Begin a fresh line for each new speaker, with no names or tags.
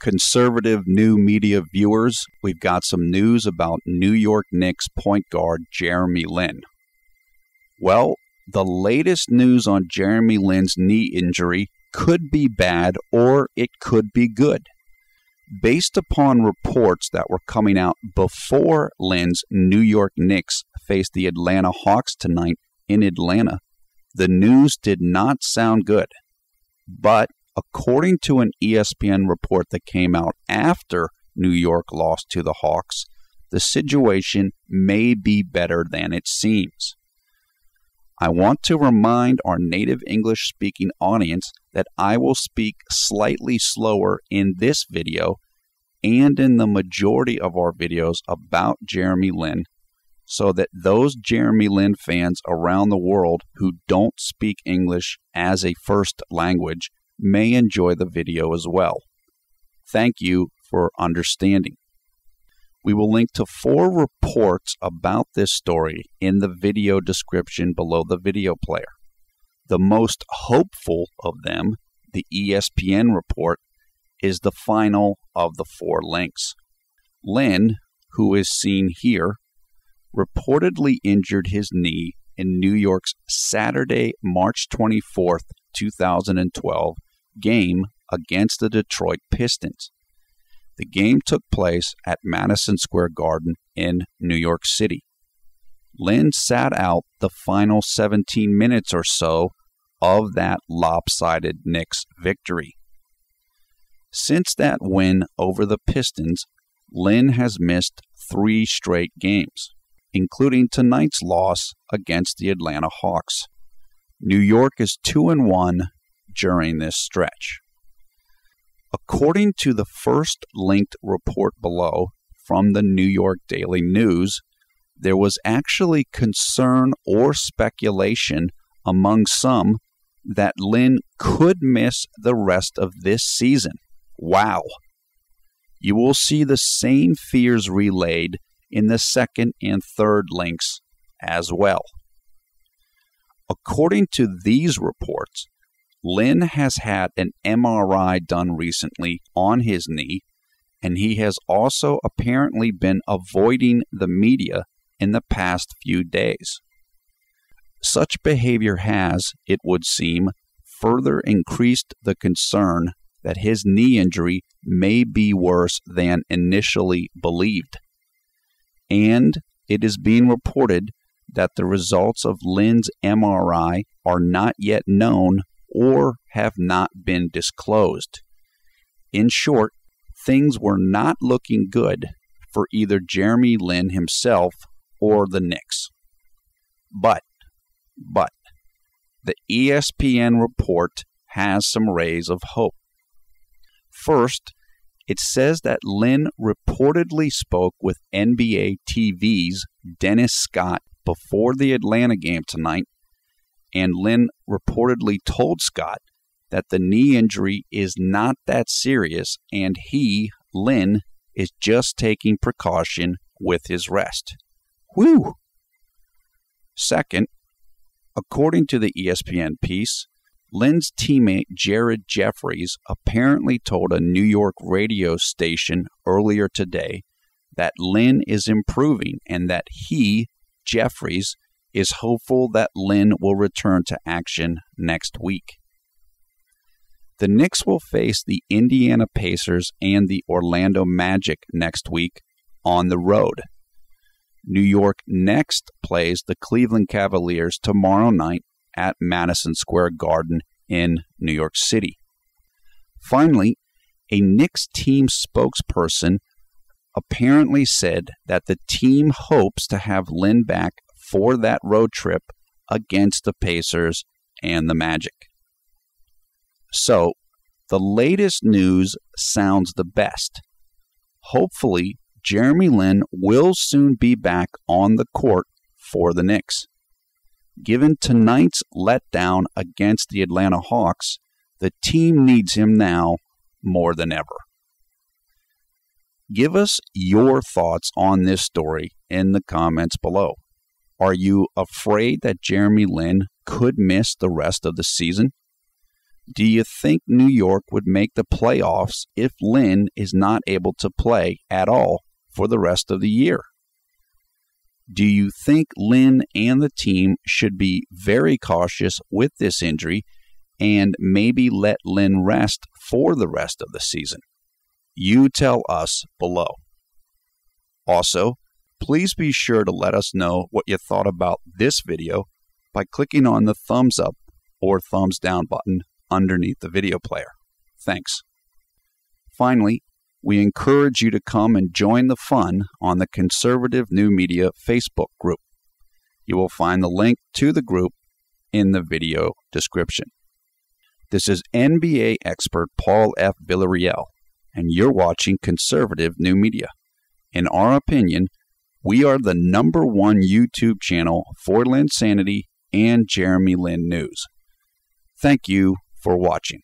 Conservative new media viewers, we've got some news about New York Knicks point guard Jeremy Lin. Well, the latest news on Jeremy Lin's knee injury could be bad or it could be good. Based upon reports that were coming out before Lin's New York Knicks faced the Atlanta Hawks tonight in Atlanta, the news did not sound good. But according to an ESPN report that came out after New York lost to the Hawks, the situation may be better than it seems. I want to remind our native English-speaking audience that I will speak slightly slower in this video and in the majority of our videos about Jeremy Lin, so that those Jeremy Lin fans around the world who don't speak English as a first language may enjoy the video as well. Thank you for understanding. We will link to 4 reports about this story in the video description below the video player. The most hopeful of them, the ESPN report, is the final of the 4 links. Lin, who is seen here, reportedly injured his knee in New York's Saturday, March 24th, 2012 game against the Detroit Pistons. The game took place at Madison Square Garden in New York City. Lin sat out the final 17 minutes or so of that lopsided Knicks victory. Since that win over the Pistons, Lin has missed 3 straight games, including tonight's loss against the Atlanta Hawks. New York is 2-1 during this stretch. According to the first linked report below from the New York Daily News, there was actually concern or speculation among some that Lin could miss the rest of this season. Wow! You will see the same fears relayed in the second and third links as well. According to these reports, Lin has had an MRI done recently on his knee, and he has also apparently been avoiding the media in the past few days. Such behavior has, it would seem, further increased the concern that his knee injury may be worse than initially believed. And it is being reported that the results of Lin's MRI are not yet known or have not been disclosed. In short, things were not looking good for either Jeremy Lin himself or the Knicks. But, the ESPN report has some rays of hope. First, it says that Lin reportedly spoke with NBA TV's Dennis Scott before the Atlanta game tonight, and Lin reportedly told Scott that the knee injury is not that serious and he, Lin, is just taking precaution with his rest. Whew! Second, according to the ESPN piece, Lin's teammate Jared Jeffries apparently told a New York radio station earlier today that Lin is improving and that he, Jeffries, is hopeful that Lin will return to action next week. The Knicks will face the Indiana Pacers and the Orlando Magic next week on the road. New York next plays the Cleveland Cavaliers tomorrow night at Madison Square Garden in New York City. Finally, a Knicks team spokesperson apparently said that the team hopes to have Lin back for that road trip against the Pacers and the Magic. So, the latest news sounds the best. Hopefully, Jeremy Lin will soon be back on the court for the Knicks. Given tonight's letdown against the Atlanta Hawks, the team needs him now more than ever. Give us your thoughts on this story in the comments below. Are you afraid that Jeremy Lin could miss the rest of the season? Do you think New York would make the playoffs if Lin is not able to play at all for the rest of the year? Do you think Lin and the team should be very cautious with this injury and maybe let Lin rest for the rest of the season? You tell us below. Also, please be sure to let us know what you thought about this video by clicking on the thumbs up or thumbs down button underneath the video player. Thanks. Finally, we encourage you to come and join the fun on the Conservative New Media Facebook group. You will find the link to the group in the video description. This is NBA expert Paul F. Villarreal, and you're watching Conservative New Media. In our opinion, we are the #1 YouTube channel for Linsanity and Jeremy Lin news. Thank you for watching.